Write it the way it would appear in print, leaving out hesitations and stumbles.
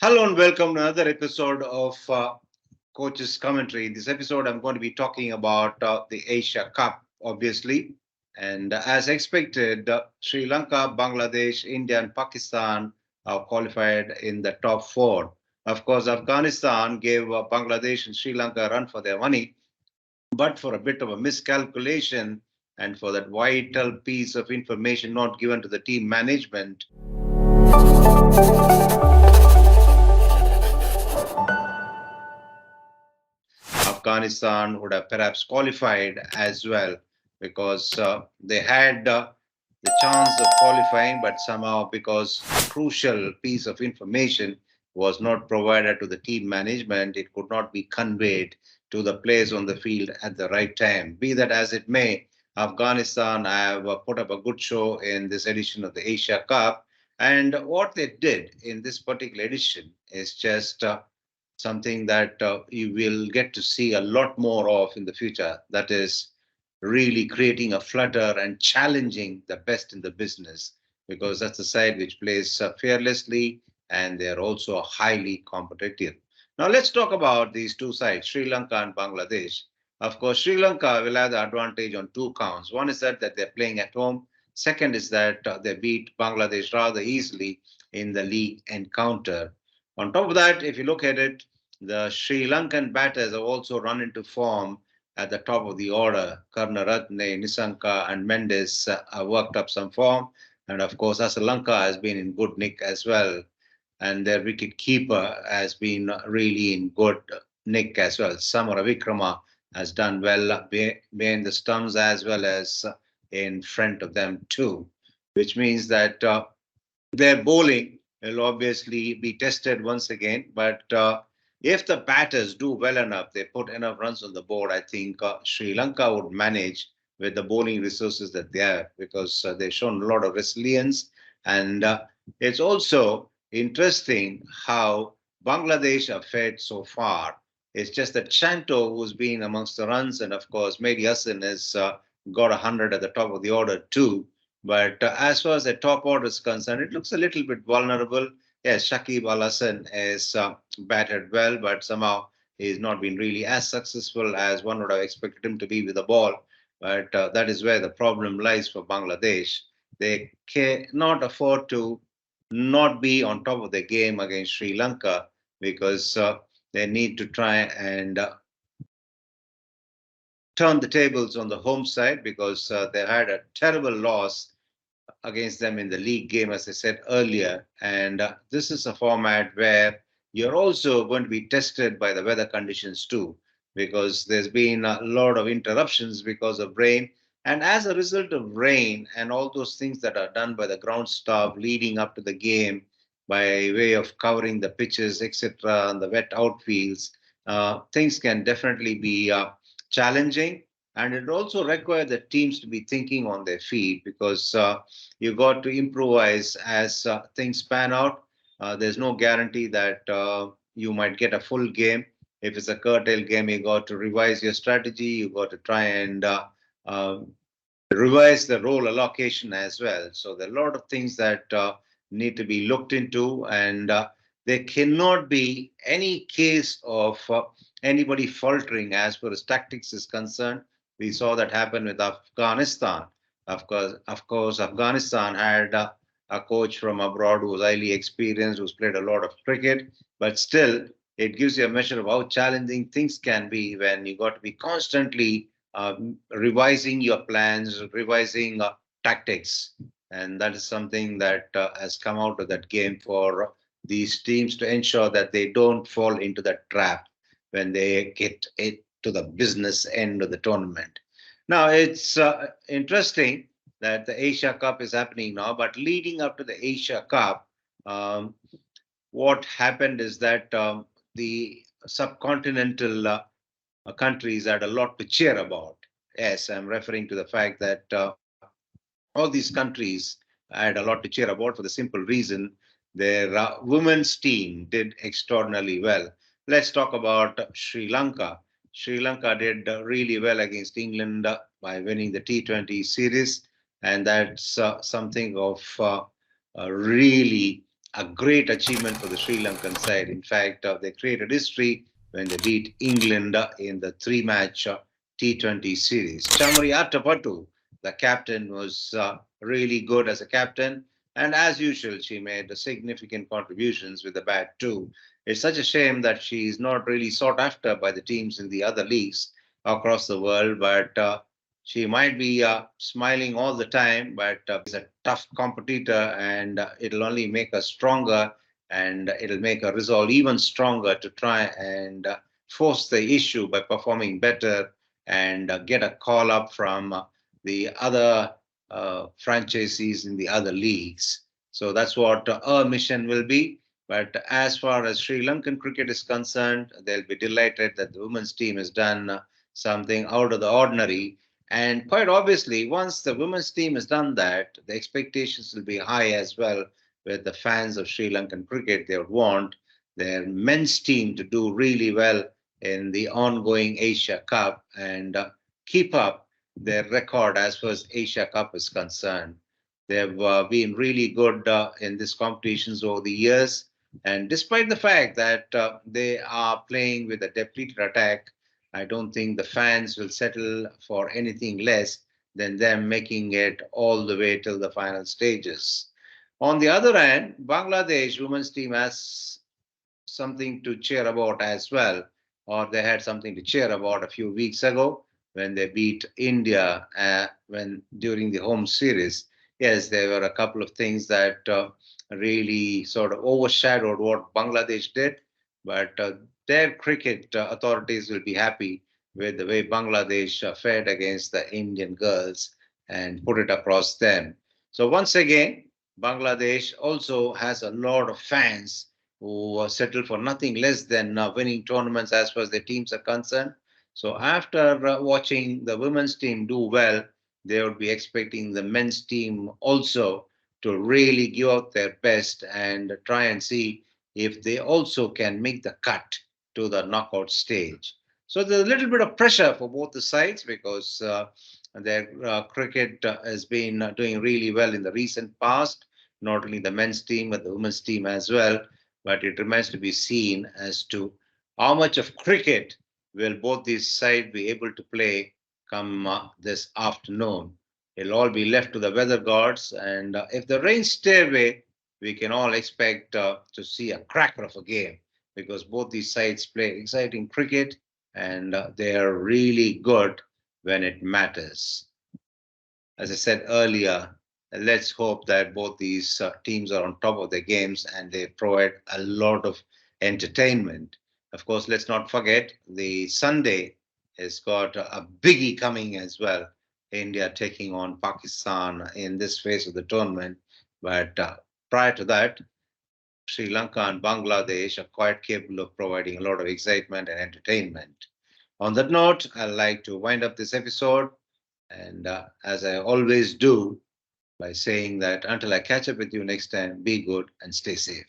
Hello and welcome to another episode of Coach's Commentary. In this episode, I'm going to be talking about the Asia Cup, obviously. And as expected, Sri Lanka, Bangladesh, India, and Pakistan are qualified in the top four. Of course, Afghanistan gave Bangladesh and Sri Lanka a run for their money, but for a bit of a miscalculation and for that vital piece of information not given to the team management. Afghanistan would have perhaps qualified as well because they had the chance of qualifying, but somehow because a crucial piece of information was not provided to the team management, it could not be conveyed to the players on the field at the right time. Be that as it may, Afghanistan have put up a good show in this edition of the Asia Cup. And what they did in this particular edition is just something that you will get to see a lot more of in the future. That is really creating a flutter and challenging the best in the business, because that's the side which plays fearlessly and they're also highly competitive. Now, let's talk about these two sides, Sri Lanka and Bangladesh. Of course, Sri Lanka will have the advantage on two counts. One is that they're playing at home. Second is that they beat Bangladesh rather easily in the league encounter. On top of that, if you look at it, the Sri Lankan batters have also run into form at the top of the order. Karnaratne, Nisanka, and Mendes have worked up some form. And of course, Lanka has been in good nick as well. And their wicket keeper has been really in good nick as well. Samara Vikrama has done well behind the stumps as well as in front of them too, which means that their bowling will obviously be tested once again. But if the batters do well enough, they put enough runs on the board, I think Sri Lanka would manage with the bowling resources that they have, because they've shown a lot of resilience. And it's also interesting how Bangladesh have fared so far. It's just that Chanto, who's been amongst the runs, and of course, Mehdi Hassan has got 100 at the top of the order too. But as far as the top order is concerned, it looks a little bit vulnerable. Yes, Shakib Al Hassan is batted well, but somehow he's not been really as successful as one would have expected him to be with the ball. But that is where the problem lies for Bangladesh. They cannot afford to not be on top of the game against Sri Lanka, because they need to try and turn the tables on the home side, because they had a terrible loss against them in the league game, as I said earlier. And this is a format where you're also going to be tested by the weather conditions too, because there's been a lot of interruptions because of rain. And as a result of rain and all those things that are done by the ground staff leading up to the game, by way of covering the pitches, etc., and the wet outfields, things can definitely be challenging. And it also requires the teams to be thinking on their feet, because you got to improvise as things pan out. There's no guarantee that you might get a full game. If it's a curtail game, you got to revise your strategy. You got to try and uh, revise the role allocation as well. So there are a lot of things that need to be looked into, and there cannot be any case of anybody faltering as far as tactics is concerned. We saw that happen with Afghanistan. Of course, Afghanistan had a coach from abroad who was highly experienced, who's played a lot of cricket, but still, it gives you a measure of how challenging things can be when you got to be constantly revising your plans, revising tactics. And that is something that has come out of that game for these teams to ensure that they don't fall into that trap when they get it to the business end of the tournament. Now, it's interesting that the Asia Cup is happening now, but leading up to the Asia Cup, um, what happened is that the subcontinental countries had a lot to cheer about. Yes, I'm referring to the fact that all these countries had a lot to cheer about for the simple reason their women's team did extraordinarily well. Let's talk about Sri Lanka. Sri Lanka did really well against England by winning the T20 series, and that's something of really a great achievement for the Sri Lankan side. In fact, they created history when they beat England in the three-match T20 series. Chamari Attapattu, the captain, was really good as a captain. And as usual, she made significant contributions with the bat too. It's such a shame that she is not really sought after by the teams in the other leagues across the world, but she might be smiling all the time, but is a tough competitor, and it'll only make her stronger, and it'll make her resolve even stronger to try and force the issue by performing better and get a call up from the other franchisees in the other leagues. So that's what our mission will be. But as far as Sri Lankan cricket is concerned, they'll be delighted that the women's team has done something out of the ordinary. And quite obviously, once the women's team has done that, the expectations will be high as well with the fans of Sri Lankan cricket. They would want their men's team to do really well in the ongoing Asia Cup and keep up their record as far as Asia Cup is concerned. They've been really good in these competitions over the years. And despite the fact that they are playing with a depleted attack, I don't think the fans will settle for anything less than them making it all the way till the final stages. On the other hand, Bangladesh women's team has something to cheer about as well, or they had something to cheer about a few weeks ago when they beat India when during the home series. Yes, there were a couple of things that really sort of overshadowed what Bangladesh did, but their cricket authorities will be happy with the way Bangladesh fared against the Indian girls and put it across them. So once again, Bangladesh also has a lot of fans who settle for nothing less than winning tournaments as far as their teams are concerned. So after watching the women's team do well, they would be expecting the men's team also to really give out their best and try and see if they also can make the cut to the knockout stage. So there's a little bit of pressure for both the sides because their cricket has been doing really well in the recent past, not only the men's team but the women's team as well. But it remains to be seen as to how much of cricket will both these sides be able to play come this afternoon. It'll all be left to the weather gods, and if the rains stay away, we can all expect to see a cracker of a game because both these sides play exciting cricket and they are really good when it matters. As I said earlier, let's hope that both these teams are on top of their games and they provide a lot of entertainment. Of course, let's not forget the Sunday has got a biggie coming as well. India taking on Pakistan in this phase of the tournament. But prior to that, Sri Lanka and Bangladesh are quite capable of providing a lot of excitement and entertainment. On that note, I'd like to wind up this episode. And as I always do, by saying that until I catch up with you next time, be good and stay safe.